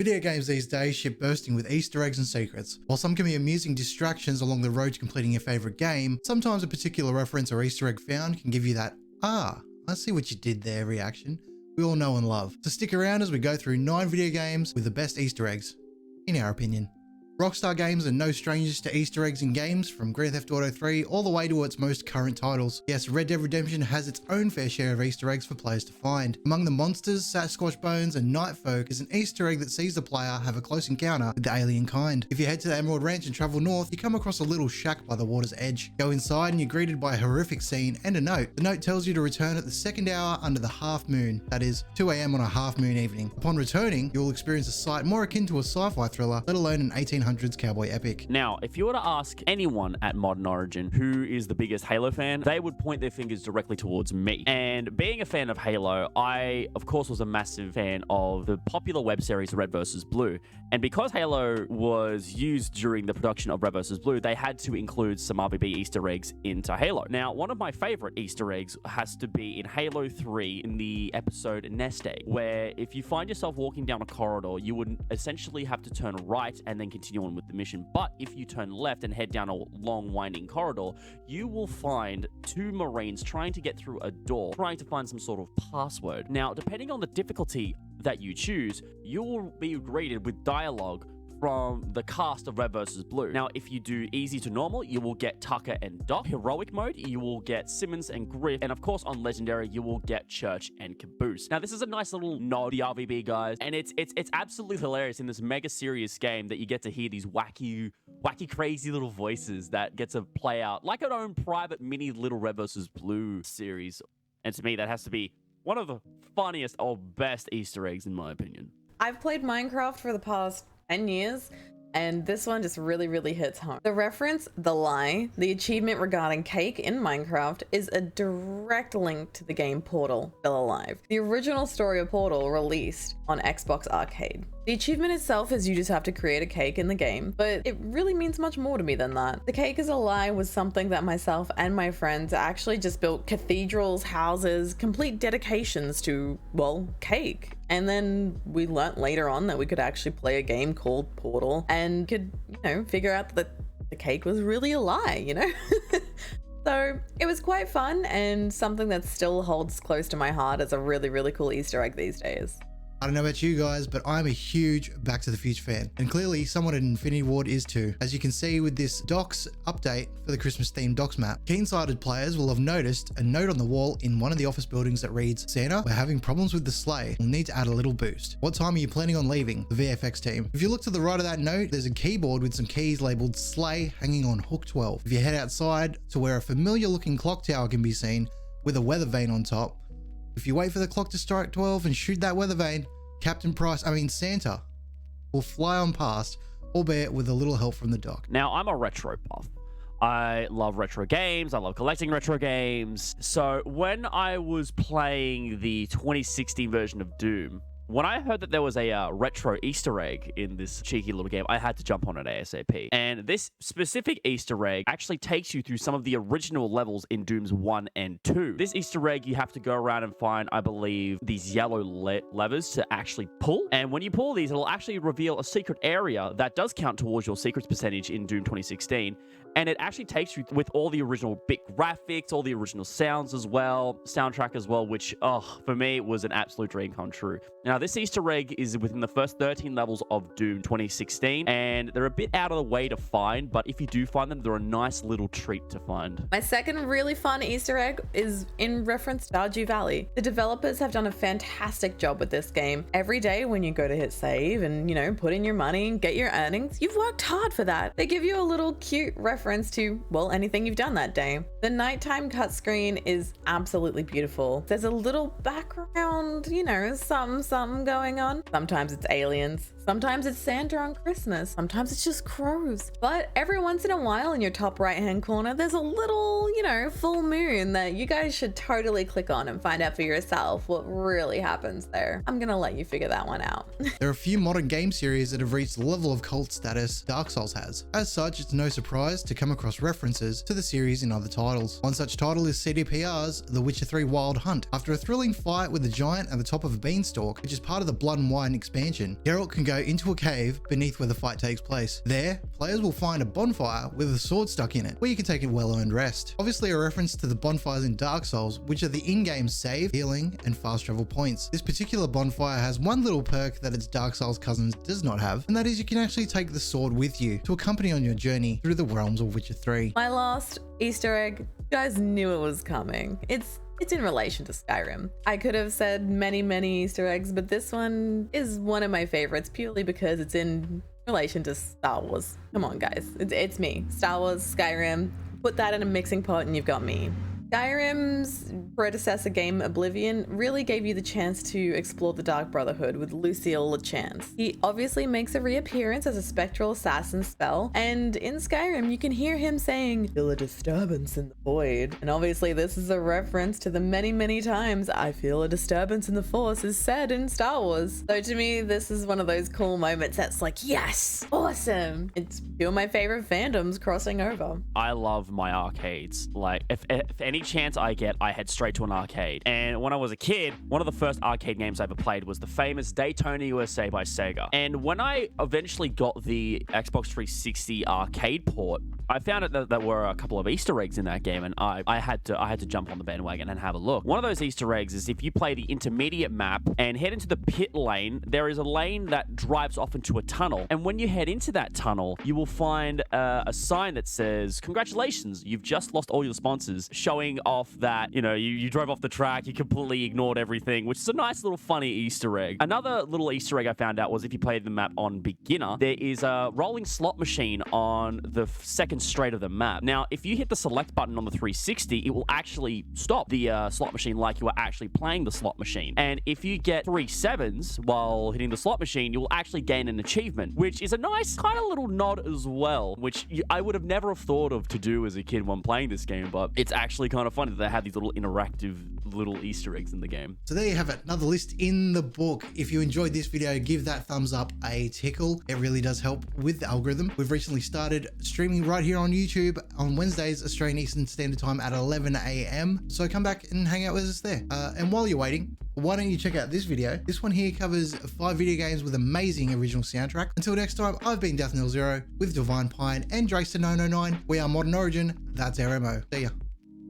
Video games these days ship bursting with Easter eggs and secrets. While some can be amusing distractions along the road to completing your favorite game, sometimes a particular reference or Easter egg found can give you that, "Ah, I see what you did there" reaction we all know and love. So stick around as we go through 9 video games with the best Easter eggs, in our opinion. Rockstar Games are no strangers to Easter eggs in games, from Grand Theft Auto 3 all the way to its most current titles. Yes, Red Dead Redemption has its own fair share of Easter eggs for players to find. Among the monsters, Sasquatch Bones and Night Folk is an Easter egg that sees the player have a close encounter with the alien kind. If you head to the Emerald Ranch and travel north, you come across a little shack by the water's edge. Go inside and you're greeted by a horrific scene and a note. The note tells you to return at the second hour under the half moon, that is, 2 AM on a half moon evening. Upon returning, you will experience a sight more akin to a sci-fi thriller, let alone an 1800s cowboy epic. Now, if you were to ask anyone at Modern Origin who is the biggest Halo fan, they would point their fingers directly towards me. And being a fan of Halo, I, of course, was a massive fan of the popular web series Red vs. Blue. And because Halo was used during the production of Red vs. Blue, they had to include some RVB Easter eggs into Halo. Now, one of my favorite Easter eggs has to be in Halo 3 in the episode Nest Egg, where if you find yourself walking down a corridor, you would essentially have to turn right and then continue on with the mission. But if you turn left and head down a long winding corridor, you will find 2 Marines trying to get through a door, trying to find some sort of password. Now, depending on the difficulty that you choose, you will be greeted with dialogue from the cast of Red vs. Blue. Now, if you do easy to normal, you will get Tucker and Doc. Heroic mode, you will get Simmons and Griff. And of course, on Legendary, you will get Church and Caboose. Now, this is a nice little nod to the RVB guys, and it's absolutely hilarious in this mega serious game that you get to hear these wacky, crazy little voices that get to play out like an own private mini little Red vs. Blue series. And to me, that has to be one of the funniest or best Easter eggs, in my opinion. I've played Minecraft for the past 10 years, and this one just really hits home. The reference, the lie, the achievement regarding cake in Minecraft is a direct link to the game Portal, Still Alive, the original story of Portal released on Xbox Arcade. The achievement itself is you just have to create a cake in the game, but it really means much more to me than that. The cake is a lie was something that myself and my friends actually just built cathedrals, houses, complete dedications to, well, cake. And then we learnt later on that we could actually play a game called Portal and could, figure out that the cake was really a lie, So it was quite fun and something that still holds close to my heart as a really cool Easter egg these days. I don't know about you guys, but I'm a huge Back to the Future fan, and clearly someone at Infinity Ward is too. As you can see with this Docks update for the Christmas themed Docks map, keen-sighted players will have noticed a note on the wall in one of the office buildings that reads, "Santa, we're having problems with the sleigh. We'll need to add a little boost. What time are you planning on leaving?" The VFX team. If you look to the right of that note, there's a keyboard with some keys labeled sleigh hanging on hook 12. If you head outside to where a familiar looking clock tower can be seen with a weather vane on top, if you wait for the clock to strike 12 and shoot that weather vane, Santa will fly on past, albeit with a little help from the dock. Now, I'm a retro buff. I love retro games. I love collecting retro games. So when I was playing the 2016 version of Doom, when I heard that there was a retro Easter egg in this cheeky little game, I had to jump on it ASAP. And this specific Easter egg actually takes you through some of the original levels in Dooms 1 and 2. This Easter egg, you have to go around and find, I believe, these yellow levers to actually pull. And when you pull these, it'll actually reveal a secret area that does count towards your secrets percentage in Doom 2016. And it actually takes you with all the original big graphics, all the original sounds as well, soundtrack as well, which, for me, was an absolute dream come true. Now, this Easter egg is within the first 13 levels of Doom 2016, and they're a bit out of the way to find, but if you do find them, they're a nice little treat to find. My second really fun Easter egg is in reference to Arju Valley. The developers have done a fantastic job with this game. Every day when you go to hit save and, put in your money and get your earnings, you've worked hard for that. They give you a little cute reference to, well, anything you've done that day. The nighttime cut screen is absolutely beautiful. There's a little background, something going on. Sometimes it's aliens. Sometimes it's Santa on Christmas. Sometimes it's just crows. But every once in a while in your top right-hand corner, there's a little, full moon that you guys should totally click on and find out for yourself what really happens there. I'm gonna let you figure that one out. There are a few modern game series that have reached the level of cult status Dark Souls has. As such, it's no surprise to come across references to the series in other titles. One such title is CDPR's The Witcher 3 Wild Hunt. After a thrilling fight with the giant at the top of a beanstalk, which is part of the Blood and Wine expansion, Geralt can go into a cave beneath where the fight takes place. There, players will find a bonfire with a sword stuck in it, where you can take a well-earned rest. Obviously a reference to the bonfires in Dark Souls, which are the in-game save, healing, and fast travel points. This particular bonfire has one little perk that its Dark Souls cousins does not have, and that is you can actually take the sword with you to accompany on your journey through the realms of Witcher 3. My last Easter egg, you guys knew it was coming. It's in relation to Skyrim. I could have said many Easter eggs, but this one is one of my favorites purely because it's in relation to Star Wars. Come on, guys. It's me. Star Wars, Skyrim. Put that in a mixing pot and you've got me. Skyrim's predecessor game, Oblivion, really gave you the chance to explore the Dark Brotherhood with Lucille Lachance. He obviously makes a reappearance as a spectral assassin spell, and in Skyrim you can hear him saying, "Feel a disturbance in the void." And obviously this is a reference to the many times "I feel a disturbance in the Force" is said in Star Wars. So to me, this is one of those cool moments that's like, yes, awesome. It's two of my favorite fandoms crossing over. I love my arcades. Like, if any chance I get, I head straight to an arcade. And when I was a kid, one of the first arcade games I ever played was the famous Daytona USA by Sega. And when I eventually got the Xbox 360 arcade port, I found out that there were a couple of Easter eggs in that game, and I had to jump on the bandwagon and have a look. One of those Easter eggs is if you play the intermediate map and head into the pit lane, there is a lane that drives off into a tunnel. And when you head into that tunnel, you will find a sign that says, "Congratulations, you've just lost all your sponsors," showing off that, you drove off the track, you completely ignored everything, which is a nice little funny Easter egg. Another little Easter egg I found out was if you play the map on beginner, there is a rolling slot machine on the second straight of the map. Now, if you hit the select button on the 360, it will actually stop the slot machine like you are actually playing the slot machine. And if you get 3 sevens while hitting the slot machine, you will actually gain an achievement, which is a nice kind of little nod as well, which I would have never have thought of to do as a kid when playing this game, but it's actually kind of funny that they have these little interactive little Easter eggs in the game. So there you have it, another list in the book. If you enjoyed this video, give that thumbs up a tickle. It really does help with the algorithm. We've recently started streaming right here on YouTube on Wednesdays, Australian Eastern Standard Time at 11 a.m. So come back and hang out with us there. And while you're waiting, why don't you check out this video? This one here covers 5 video games with amazing original soundtrack. Until next time, I've been Death0 with Divine Pine and Dray 909. We are Modern Origin. That's our MO. See ya.